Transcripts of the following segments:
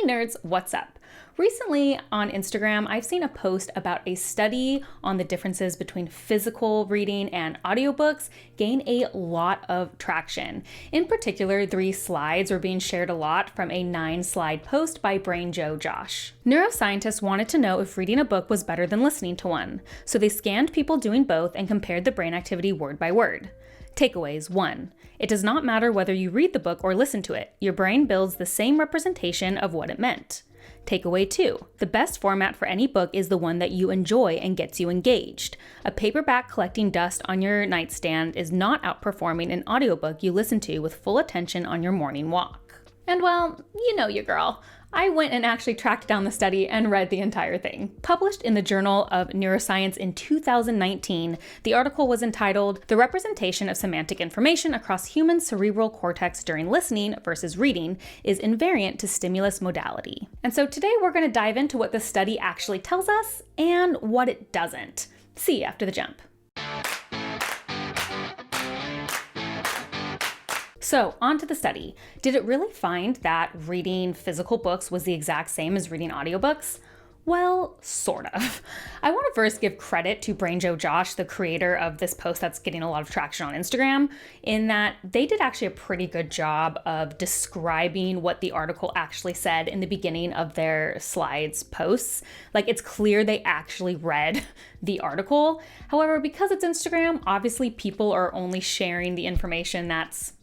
Hey nerds, what's up? Recently on Instagram, I've seen a post about a study on the differences between physical reading and audiobooks gain a lot of traction. In particular, 3 slides were being shared a lot from a 9-slide post by Brain Joe Josh. Neuroscientists wanted to know if reading a book was better than listening to one, so they scanned people doing both and compared the brain activity word by word. Takeaways: 1. It does not matter whether you read the book or listen to it. Your brain builds the same representation of what it meant. Takeaway 2. The best format for any book is the one that you enjoy and gets you engaged. A paperback collecting dust on your nightstand is not outperforming an audiobook you listen to with full attention on your morning walk. And well, you know your girl. I went and actually tracked down the study and read the entire thing. Published in the Journal of Neuroscience in 2019, the article was entitled "The Representation of Semantic Information Across Human Cerebral Cortex During Listening versus Reading is Invariant to Stimulus Modality." And so today we're going to dive into what the study actually tells us and what it doesn't. See you after the jump. So, on to the study. Did it really find that reading physical books was the exact same as reading audiobooks? Well, sort of. I want to first give credit to Brain Joe Josh, the creator of this post that's getting a lot of traction on Instagram, in that they did actually a pretty good job of describing what the article actually said in the beginning of their slides posts. Like, it's clear they actually read the article. However, because it's Instagram, obviously people are only sharing the information that's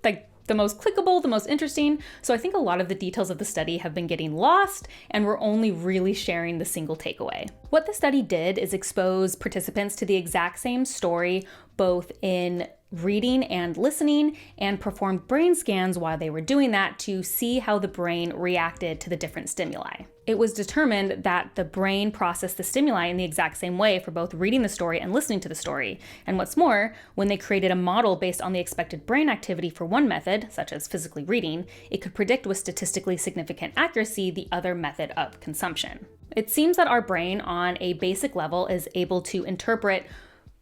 like the most clickable, the most interesting. So I think a lot of the details of the study have been getting lost, and we're only really sharing the single takeaway. What the study did is expose participants to the exact same story, both in reading and listening, and performed brain scans while they were doing that to see how the brain reacted to the different stimuli. It was determined that the brain processed the stimuli in the exact same way for both reading the story and listening to the story. And what's more, when they created a model based on the expected brain activity for one method, such as physically reading, it could predict with statistically significant accuracy the other method of consumption. It seems that our brain, on a basic level, is able to interpret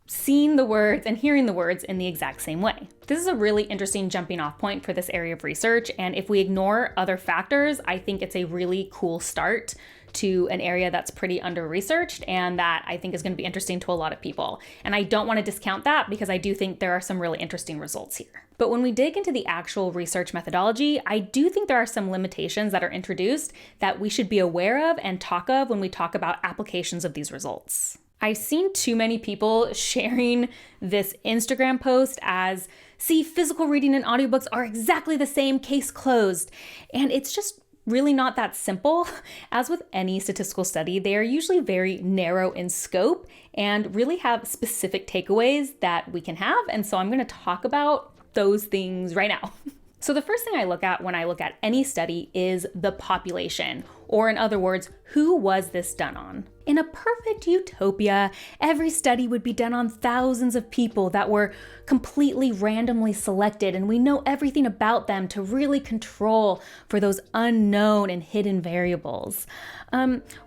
seeing the words and hearing the words in the exact same way. This is a really interesting jumping off point for this area of research, and if we ignore other factors, I think it's a really cool start to an area that's pretty under-researched and that I think is going to be interesting to a lot of people. And I don't want to discount that because I do think there are some really interesting results here. But when we dig into the actual research methodology, I do think there are some limitations that are introduced that we should be aware of and talk of when we talk about applications of these results. I've seen too many people sharing this Instagram post as, "See, physical reading and audiobooks are exactly the same, case closed." And it's just really not that simple. As with any statistical study, they are usually very narrow in scope and really have specific takeaways that we can have. And so I'm going to talk about those things right now. So the first thing I look at when I look at any study is the population, or in other words, who was this done on? In a perfect utopia, every study would be done on thousands of people that were completely randomly selected, and we know everything about them to really control for those unknown and hidden variables.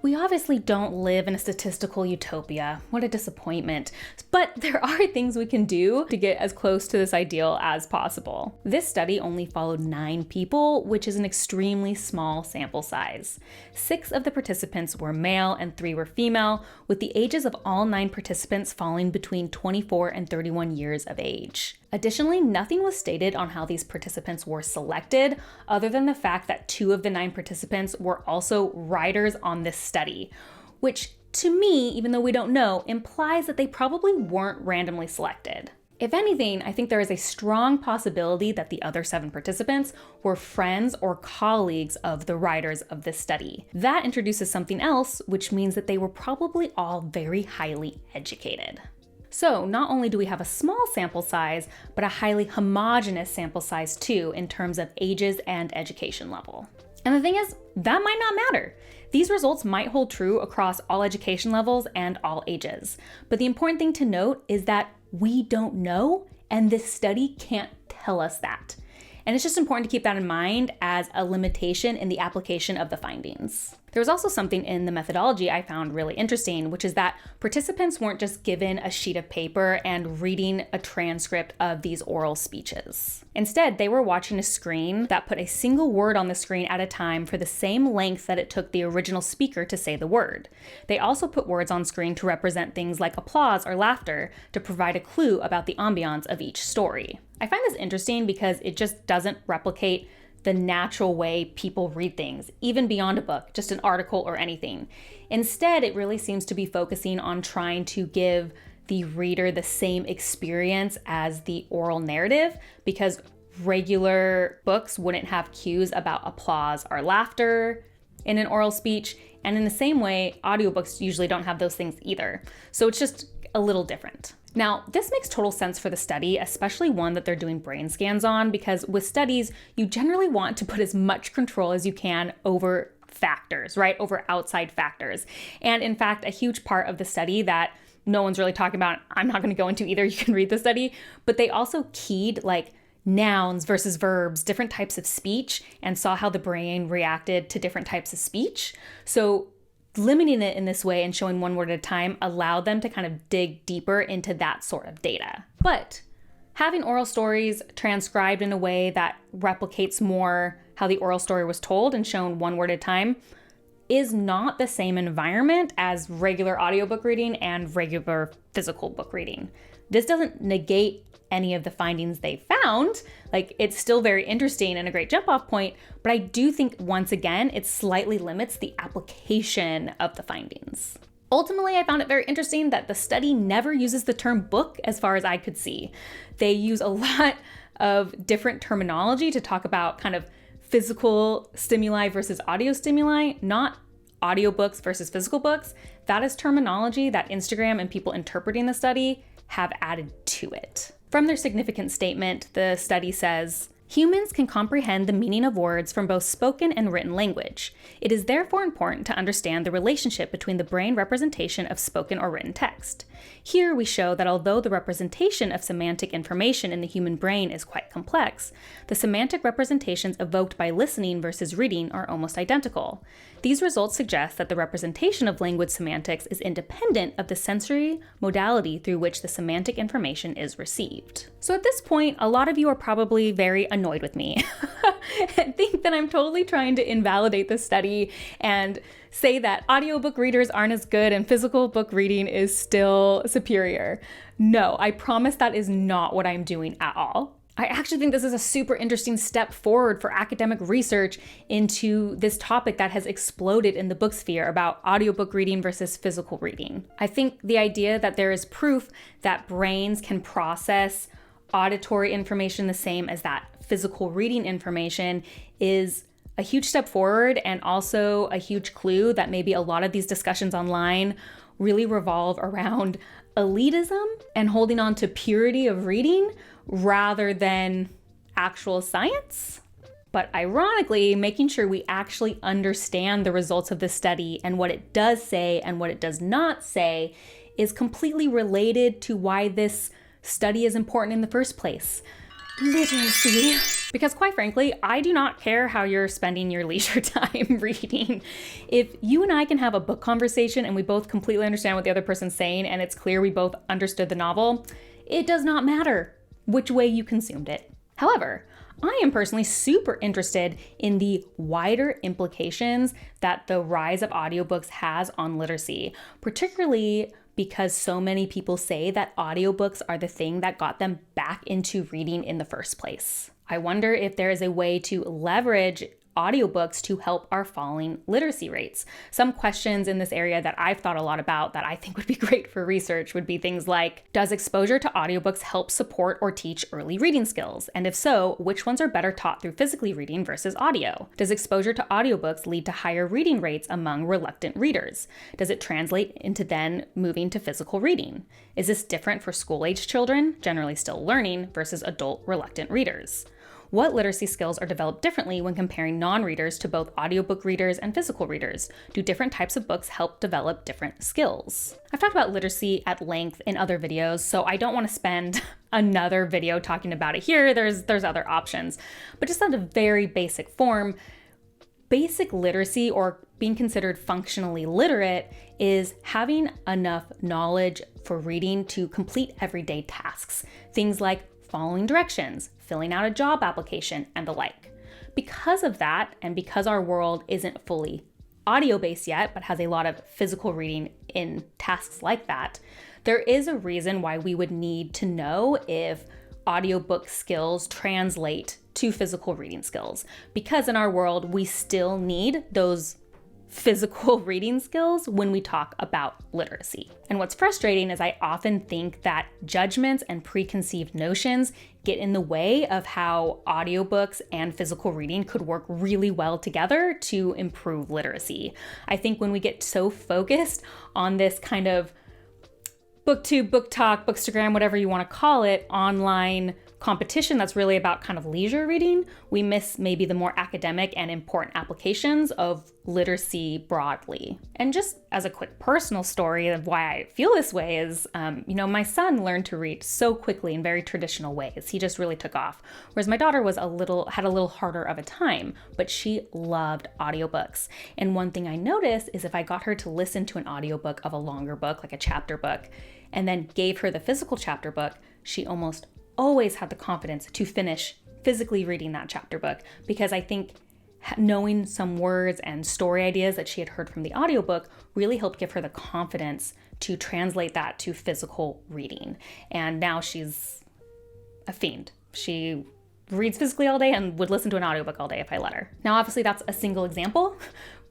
We obviously don't live in a statistical utopia. What a disappointment. But there are things we can do to get as close to this ideal as possible. This study only followed 9 people, which is an extremely small sample size. 6 of the participants were male and 3 were female, with the ages of all 9 participants falling between 24 and 31 years of age. Additionally, nothing was stated on how these participants were selected, other than the fact that 2 of the 9 participants were also writers on this study, which to me, even though we don't know, implies that they probably weren't randomly selected. If anything, I think there is a strong possibility that the other 7 participants were friends or colleagues of the writers of this study. That introduces something else, which means that they were probably all very highly educated. So not only do we have a small sample size, but a highly homogeneous sample size too in terms of ages and education level. And the thing is, that might not matter. These results might hold true across all education levels and all ages. But the important thing to note is that we don't know, and this study can't tell us that. And it's just important to keep that in mind as a limitation in the application of the findings. There was also something in the methodology I found really interesting, which is that participants weren't just given a sheet of paper and reading a transcript of these oral speeches. Instead, they were watching a screen that put a single word on the screen at a time for the same length that it took the original speaker to say the word. They also put words on screen to represent things like applause or laughter to provide a clue about the ambiance of each story. I find this interesting because it just doesn't replicate the natural way people read things, even beyond a book, just an article or anything. Instead, it really seems to be focusing on trying to give the reader the same experience as the oral narrative, because regular books wouldn't have cues about applause or laughter in an oral speech. And in the same way, audiobooks usually don't have those things either. So it's just a little different. Now, this makes total sense for the study, especially one that they're doing brain scans on, because with studies, you generally want to put as much control as you can over factors, right? Over outside factors. And in fact, a huge part of the study that no one's really talking about, I'm not going to go into either, you can read the study, but they also keyed like nouns versus verbs, different types of speech, and saw how the brain reacted to different types of speech. So limiting it in this way and showing one word at a time allowed them to kind of dig deeper into that sort of data. But having oral stories transcribed in a way that replicates more how the oral story was told and shown one word at a time is not the same environment as regular audiobook reading and regular physical book reading. This doesn't negate any of the findings they found. Like, it's still very interesting and a great jump off point, but I do think once again, it slightly limits the application of the findings. Ultimately, I found it very interesting that the study never uses the term book as far as I could see. They use a lot of different terminology to talk about kind of physical stimuli versus audio stimuli, not audiobooks versus physical books. That is terminology that Instagram and people interpreting the study have added to it. From their significance statement, the study says, humans can comprehend the meaning of words from both spoken and written language. It is therefore important to understand the relationship between the brain representation of spoken or written text. Here we show that although the representation of semantic information in the human brain is quite complex, the semantic representations evoked by listening versus reading are almost identical. These results suggest that the representation of language semantics is independent of the sensory modality through which the semantic information is received. So at this point, a lot of you are probably very annoyed with me and think that I'm totally trying to invalidate the study and say that audiobook readers aren't as good and physical book reading is still superior. No, I promise that is not what I'm doing at all. I actually think this is a super interesting step forward for academic research into this topic that has exploded in the book sphere about audiobook reading versus physical reading. I think the idea that there is proof that brains can process auditory information the same as that physical reading information is a huge step forward, and also a huge clue that maybe a lot of these discussions online really revolve around elitism and holding on to purity of reading rather than actual science. But ironically, making sure we actually understand the results of the study and what it does say and what it does not say is completely related to why this study is important in the first place. Literacy. Because quite frankly, I do not care how you're spending your leisure time reading. If you and I can have a book conversation and we both completely understand what the other person's saying and it's clear we both understood the novel, it does not matter which way you consumed it. However, I am personally super interested in the wider implications that the rise of audiobooks has on literacy, particularly because so many people say that audiobooks are the thing that got them back into reading in the first place. I wonder if there is a way to leverage audiobooks to help our falling literacy rates. Some questions in this area that I've thought a lot about that I think would be great for research would be things like, does exposure to audiobooks help support or teach early reading skills? And if so, which ones are better taught through physically reading versus audio? Does exposure to audiobooks lead to higher reading rates among reluctant readers? Does it translate into then moving to physical reading? Is this different for school-age children, generally still learning, versus adult reluctant readers? What literacy skills are developed differently when comparing non-readers to both audiobook readers and physical readers? Do different types of books help develop different skills? I've talked about literacy at length in other videos, so I don't want to spend another video talking about it here. There's other options. But just on a very basic form, Basic literacy, or being considered functionally literate, is having enough knowledge for reading to complete everyday tasks. Things like following directions, filling out a job application, and the like. Because of that, and because our world isn't fully audio-based yet, but has a lot of physical reading in tasks like that, there is a reason why we would need to know if audiobook skills translate to physical reading skills. Because in our world, we still need those physical reading skills when we talk about literacy. And what's frustrating is I often think that judgments and preconceived notions get in the way of how audiobooks and physical reading could work really well together to improve literacy. I think when we get so focused on this kind of booktube, book talk, bookstagram, whatever you want to call it, online competition that's really about kind of leisure reading, we miss maybe the more academic and important applications of literacy broadly. And just as a quick personal story of why I feel this way is, my son learned to read so quickly in very traditional ways. He just really took off. Whereas my daughter had a little harder of a time, but she loved audiobooks. And one thing I noticed is if I got her to listen to an audiobook of a longer book, like a chapter book, and then gave her the physical chapter book, she almost always had the confidence to finish physically reading that chapter book, because I think knowing some words and story ideas that she had heard from the audiobook really helped give her the confidence to translate that to physical reading. And now she's a fiend. She reads physically all day and would listen to an audiobook all day if I let her. Now, obviously that's a single example,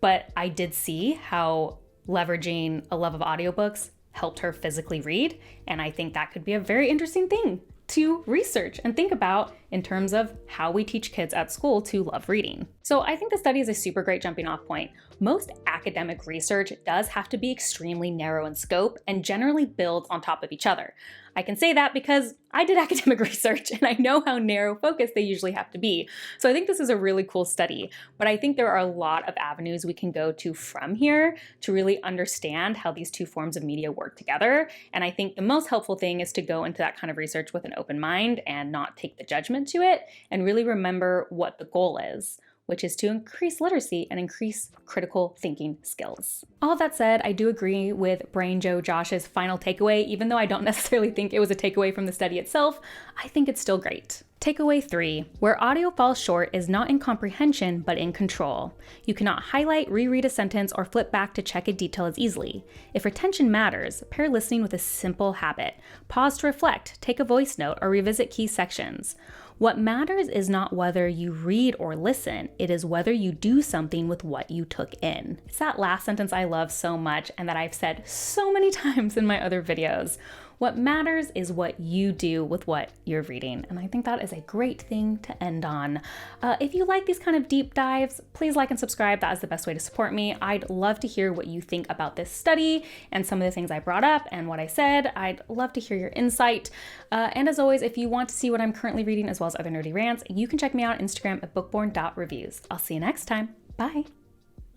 but I did see how leveraging a love of audiobooks helped her physically read. And I think that could be a very interesting thing to research and think about in terms of how we teach kids at school to love reading. So I think the study is a super great jumping off point. Most academic research does have to be extremely narrow in scope and generally builds on top of each other. I can say that because I did academic research and I know how narrow focused they usually have to be. So I think this is a really cool study, but I think there are a lot of avenues we can go to from here to really understand how these two forms of media work together. And I think the most helpful thing is to go into that kind of research with an open mind and not take the judgment to it, and really remember what the goal is, which is to increase literacy and increase critical thinking skills. All that said, I do agree with Brain Joe Josh's final takeaway. Even though I don't necessarily think it was a takeaway from the study itself, I think it's still great. Takeaway 3, where audio falls short is not in comprehension, but in control. You cannot highlight, reread a sentence, or flip back to check a detail as easily. If retention matters, pair listening with a simple habit. Pause to reflect, take a voice note, or revisit key sections. What matters is not whether you read or listen, it is whether you do something with what you took in. It's that last sentence I love so much and that I've said so many times in my other videos. What matters is what you do with what you're reading. And I think that is a great thing to end on. If you like these kind of deep dives, please like and subscribe. That is the best way to support me. I'd love to hear what you think about this study and some of the things I brought up and what I said. I'd love to hear your insight. And as always, if you want to see what I'm currently reading as well as other nerdy rants, you can check me out on Instagram at bookborn.reviews. I'll see you next time. Bye.